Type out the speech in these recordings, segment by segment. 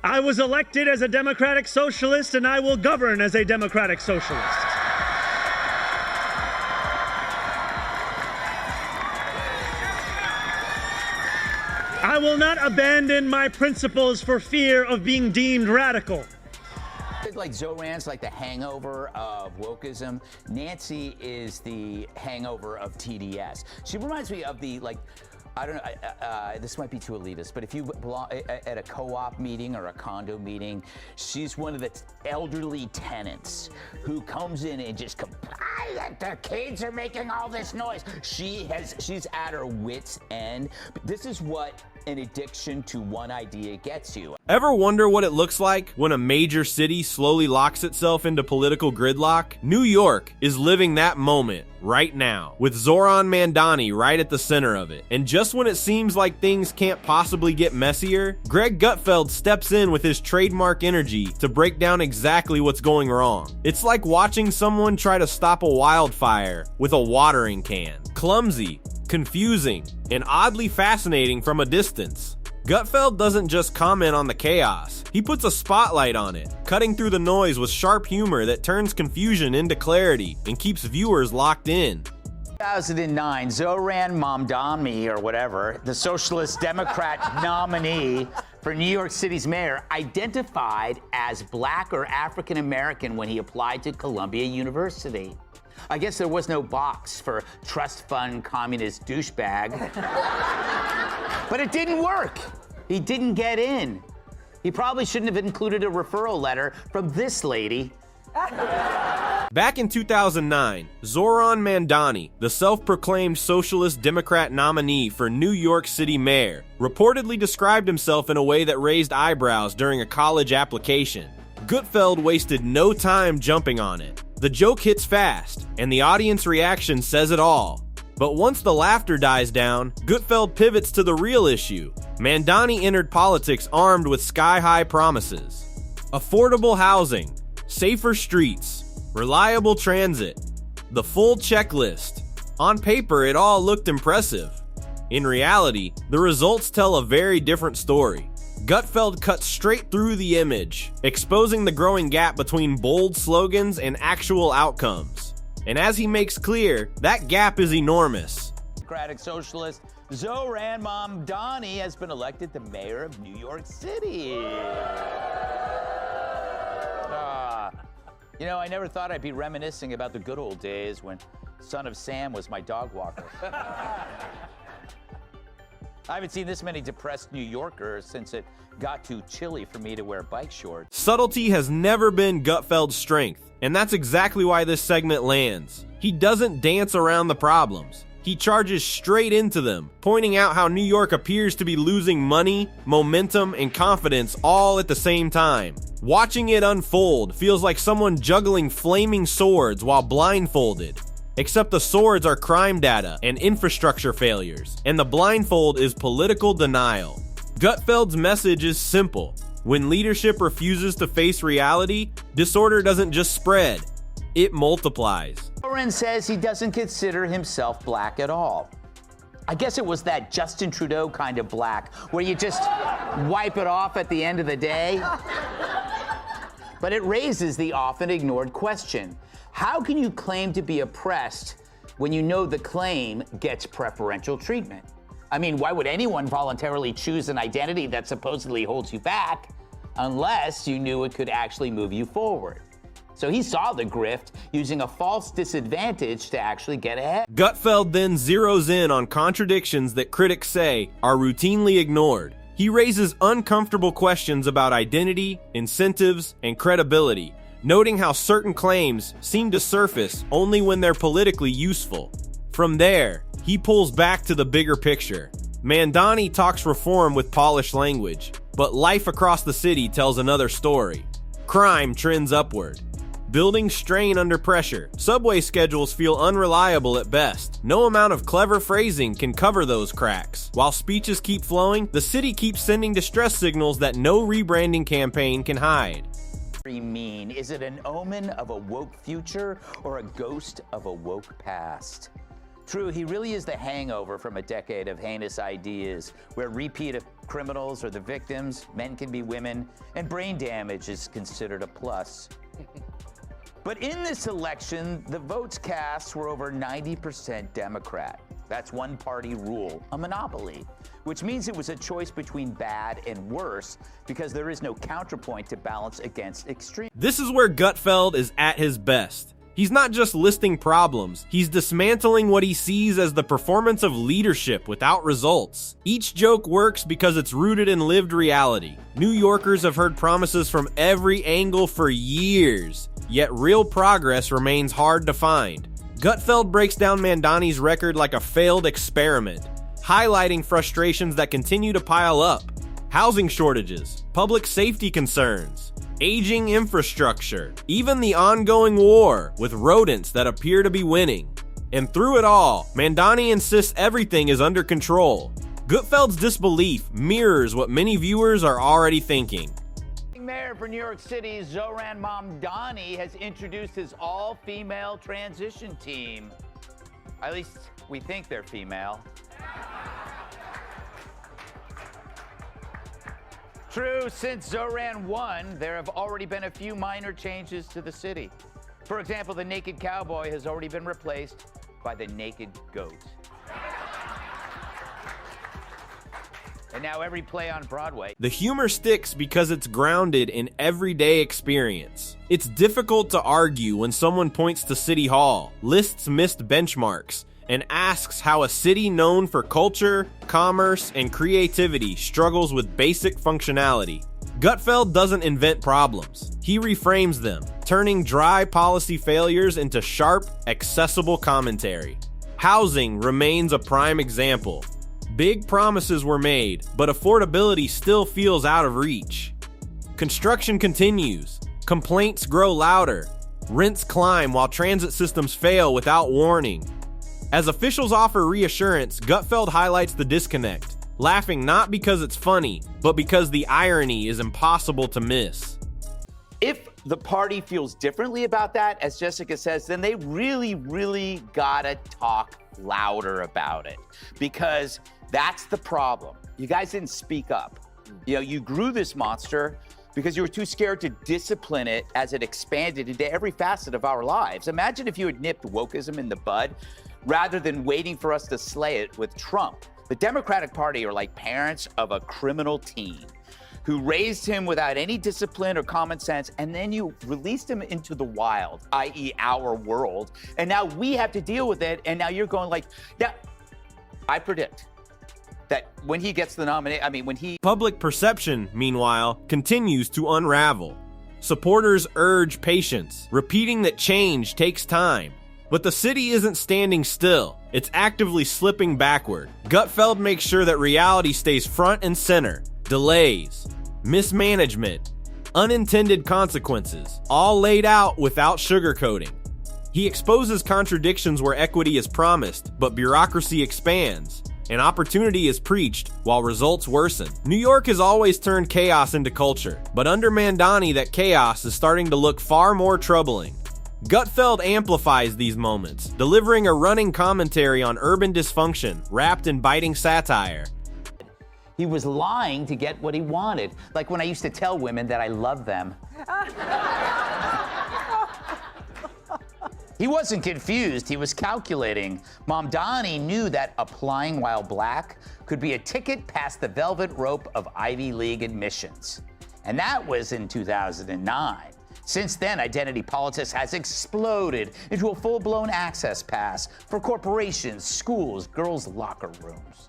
I was elected as a democratic socialist, and I will govern as a democratic socialist. I will not abandon my principles for fear of being deemed radical. Like Zhoran's like the hangover of wokeism. Nancy is the hangover of TDS. She reminds me of the, like, I don't know, this might be too elitist, but if you belong at a co-op meeting or a condo meeting, she's one of the elderly tenants who comes in and just complains that the kids are making all this noise. She's at her wit's end. This is what an addiction to one idea gets you. Ever wonder what it looks like when a major city slowly locks itself into political gridlock? New York is living that moment right now, with Zhoran Mamdani right at the center of it. And just when it seems like things can't possibly get messier, Greg Gutfeld steps in with his trademark energy to break down exactly what's going wrong. It's like watching someone try to stop a wildfire with a watering can. Clumsy, confusing, and oddly fascinating from a distance. Gutfeld doesn't just comment on the chaos, he puts a spotlight on it, cutting through the noise with sharp humor that turns confusion into clarity and keeps viewers locked in. 2009, Zhoran Mamdani, or whatever, the Socialist Democrat nominee for New York City's mayor, identified as Black or African American when he applied to Columbia University. I guess there was no box for trust fund communist douchebag. But it didn't work. He didn't get in. He probably shouldn't have included a referral letter from this lady. Back in 2009, Zhoran Mamdani, the self-proclaimed Socialist Democrat nominee for New York City mayor, reportedly described himself in a way that raised eyebrows during a college application. Gutfeld wasted no time jumping on it. The joke hits fast, and the audience reaction says it all. But once the laughter dies down, Gutfeld pivots to the real issue. Mamdani entered politics armed with sky-high promises. Affordable housing, safer streets, reliable transit, the full checklist. On paper, it all looked impressive. In reality, the results tell a very different story. Gutfeld cuts straight through the image, exposing the growing gap between bold slogans and actual outcomes. And as he makes clear, that gap is enormous. Democratic Socialist Zhoran Mamdani has been elected the mayor of New York City. You know, I never thought I'd be reminiscing about the good old days when Son of Sam was my dog walker. I haven't seen this many depressed New Yorkers since it got too chilly for me to wear bike shorts. Subtlety has never been Gutfeld's strength, and that's exactly why this segment lands. He doesn't dance around the problems. He charges straight into them, pointing out how New York appears to be losing money, momentum, and confidence all at the same time. Watching it unfold feels like someone juggling flaming swords while blindfolded. Except the swords are crime data and infrastructure failures, and the blindfold is political denial. Gutfeld's message is simple. When leadership refuses to face reality, disorder doesn't just spread, it multiplies. Zhoran says he doesn't consider himself black at all. I guess it was that Justin Trudeau kind of black, where you just wipe it off at the end of the day. But it raises the often ignored question. How can you claim to be oppressed when you know the claim gets preferential treatment? I mean, why would anyone voluntarily choose an identity that supposedly holds you back unless you knew it could actually move you forward? So he saw the grift, using a false disadvantage to actually get ahead. Gutfeld then zeroes in on contradictions that critics say are routinely ignored. He raises uncomfortable questions about identity, incentives, and credibility, noting how certain claims seem to surface only when they're politically useful. From there, he pulls back to the bigger picture. Mamdani talks reform with polished language, but life across the city tells another story. Crime trends upward. Buildings strain under pressure. Subway schedules feel unreliable at best. No amount of clever phrasing can cover those cracks. While speeches keep flowing, the city keeps sending distress signals that no rebranding campaign can hide. Mean? Is it an omen of a woke future or a ghost of a woke past? True, he really is the hangover from a decade of heinous ideas where repeat criminals are the victims, men can be women, and brain damage is considered a plus. But in this election, the votes cast were over 90% Democrat. That's one-party rule, a monopoly, which means it was a choice between bad and worse because there is no counterpoint to balance against extreme. This is where Gutfeld is at his best. He's not just listing problems, he's dismantling what he sees as the performance of leadership without results. Each joke works because it's rooted in lived reality. New Yorkers have heard promises from every angle for years, yet real progress remains hard to find. Gutfeld breaks down Mamdani's record like a failed experiment, highlighting frustrations that continue to pile up. Housing shortages, public safety concerns, aging infrastructure, even the ongoing war with rodents that appear to be winning. And through it all, Mamdani insists everything is under control. Gutfeld's disbelief mirrors what many viewers are already thinking. Mayor for New York City, Zhoran Mamdani, has introduced his all-female transition team. At least we think they're female. True, since Zhoran won, there have already been a few minor changes to the city. For example, the naked cowboy has already been replaced by the naked goat. And now every play on Broadway. The humor sticks because it's grounded in everyday experience. It's difficult to argue when someone points to City Hall, lists missed benchmarks, and asks how a city known for culture, commerce, and creativity struggles with basic functionality. Gutfeld doesn't invent problems. He reframes them, turning dry policy failures into sharp, accessible commentary. Housing remains a prime example. Big promises were made, but affordability still feels out of reach. Construction continues. Complaints grow louder. Rents climb while transit systems fail without warning. As officials offer reassurance, Gutfeld highlights the disconnect, laughing not because it's funny, but because the irony is impossible to miss. If the party feels differently about that, as Jessica says, then they really gotta talk louder about it, because that's the problem. You guys didn't speak up. You grew this monster because you were too scared to discipline it as it expanded into every facet of our lives. Imagine if you had nipped wokeism in the bud rather than waiting for us to slay it with Trump. The Democratic Party are like parents of a criminal teen who raised him without any discipline or common sense, and then you released him into the wild, i.e. our world, and now we have to deal with it, and now you're going like, yeah, I predict that when he gets the nomination, Public perception, meanwhile, continues to unravel. Supporters urge patience, repeating that change takes time. But the city isn't standing still. It's actively slipping backward. Gutfeld makes sure that reality stays front and center. Delays, mismanagement, unintended consequences, all laid out without sugarcoating. He exposes contradictions where equity is promised, but bureaucracy expands, and opportunity is preached while results worsen. New York has always turned chaos into culture, but under Mamdani that chaos is starting to look far more troubling. Gutfeld amplifies these moments, delivering a running commentary on urban dysfunction wrapped in biting satire. he was lying to get what he wanted. Like when I used to tell women that I love them. He wasn't confused, he was calculating. Mamdani knew that applying while black could be a ticket past the velvet rope of Ivy League admissions. And that was in 2009. Since then, identity politics has exploded into a full-blown access pass for corporations, schools, girls' locker rooms.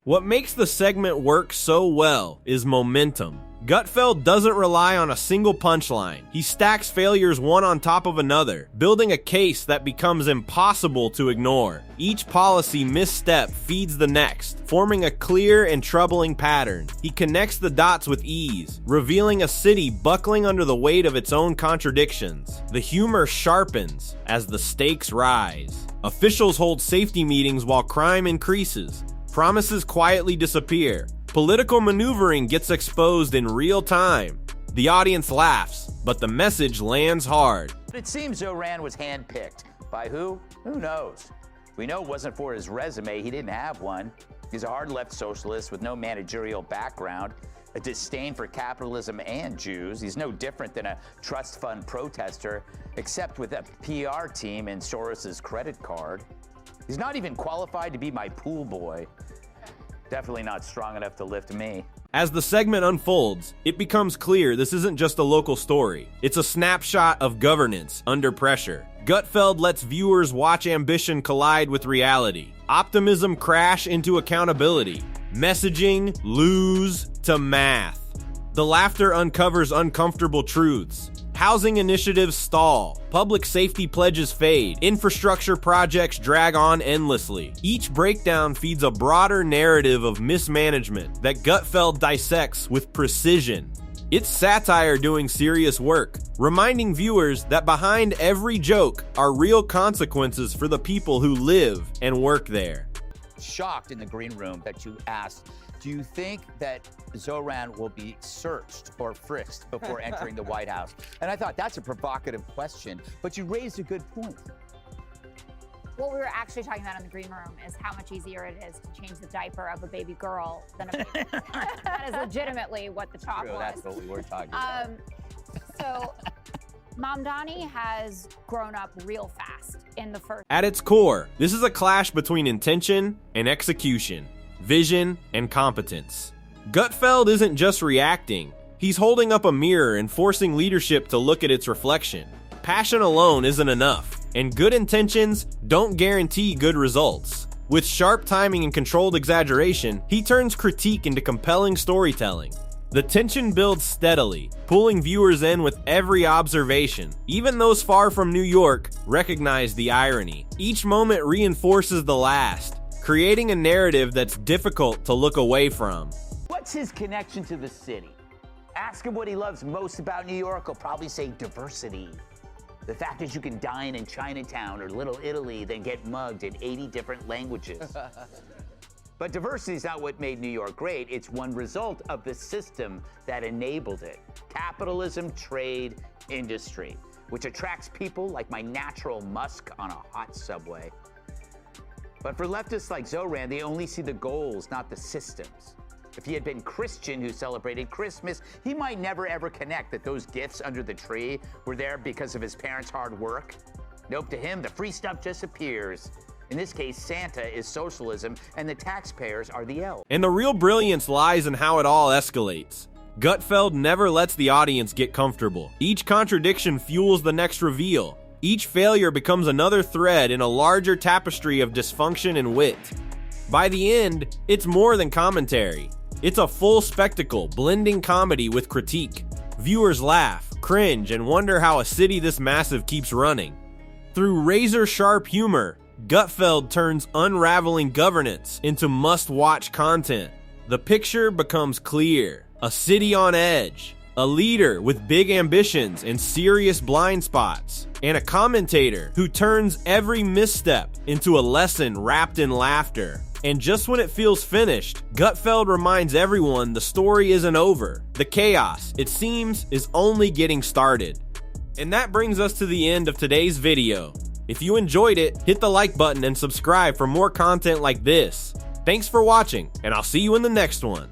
What makes the segment work so well is momentum. Gutfeld doesn't rely on a single punchline. He stacks failures one on top of another, building a case that becomes impossible to ignore. Each policy misstep feeds the next, forming a clear and troubling pattern. He connects the dots with ease, revealing a city buckling under the weight of its own contradictions. The humor sharpens as the stakes rise. Officials hold safety meetings while crime increases. Promises quietly disappear. Political maneuvering gets exposed in real time. The audience laughs, but the message lands hard. It seems Zhoran was handpicked. By who? Who knows? We know it wasn't for his resume. He didn't have one. He's a hard left socialist with no managerial background, a disdain for capitalism and Jews. He's no different than a trust fund protester, except with a PR team and Soros's credit card. He's not even qualified to be my pool boy. Definitely not strong enough to lift me. As the segment unfolds, it becomes clear this isn't just a local story. It's a snapshot of governance under pressure. Gutfeld lets viewers watch ambition collide with reality, optimism crash into accountability, messaging lose to math. The laughter uncovers uncomfortable truths. Housing initiatives stall, public safety pledges fade, infrastructure projects drag on endlessly. Each breakdown feeds a broader narrative of mismanagement that Gutfeld dissects with precision. It's satire doing serious work, reminding viewers that behind every joke are real consequences for the people who live and work there. Shocked in the green room that you asked, do you think that Zhoran will be searched or frisked before entering the White House? And I thought, that's a provocative question, but you raised a good point. What we were actually talking about in the green room is how much easier it is to change the diaper of a baby girl than a baby. That is legitimately what the talk was. That's what we were talking about. So Mamdani has grown up real fast in the first. At its core, this is a clash between intention and execution, vision and competence. Gutfeld isn't just reacting, he's holding up a mirror and forcing leadership to look at its reflection. Passion alone isn't enough, and good intentions don't guarantee good results. With sharp timing and controlled exaggeration, he turns critique into compelling storytelling. The tension builds steadily, pulling viewers in with every observation. Even those far from New York recognize the irony. Each moment reinforces the last, creating a narrative that's difficult to look away from. What's his connection to the city? Ask him what he loves most about New York, he'll probably say diversity. The fact that you can dine in Chinatown or Little Italy, then get mugged in 80 different languages. But diversity is not what made New York great. It's one result of the system that enabled it. Capitalism, trade, industry, which attracts people like my natural musk on a hot subway. But for leftists like Zhoran, they only see the goals, not the systems. If he had been Christian who celebrated Christmas, he might never ever connect that those gifts under the tree were there because of his parents' hard work. Nope, to him, the free stuff just appears. In this case, Santa is socialism and the taxpayers are the elves. And the real brilliance lies in how it all escalates. Gutfeld never lets the audience get comfortable. Each contradiction fuels the next reveal. Each failure becomes another thread in a larger tapestry of dysfunction and wit. By the end, it's more than commentary. It's a full spectacle, blending comedy with critique. Viewers laugh, cringe, and wonder how a city this massive keeps running. Through razor-sharp humor, Gutfeld turns unraveling governance into must-watch content. The picture becomes clear. A city on edge, a leader with big ambitions and serious blind spots, and a commentator who turns every misstep into a lesson wrapped in laughter. And just when it feels finished, Gutfeld reminds everyone the story isn't over. The chaos, it seems, is only getting started. And that brings us to the end of today's video. If you enjoyed it, hit the like button and subscribe for more content like this. Thanks for watching, and I'll see you in the next one.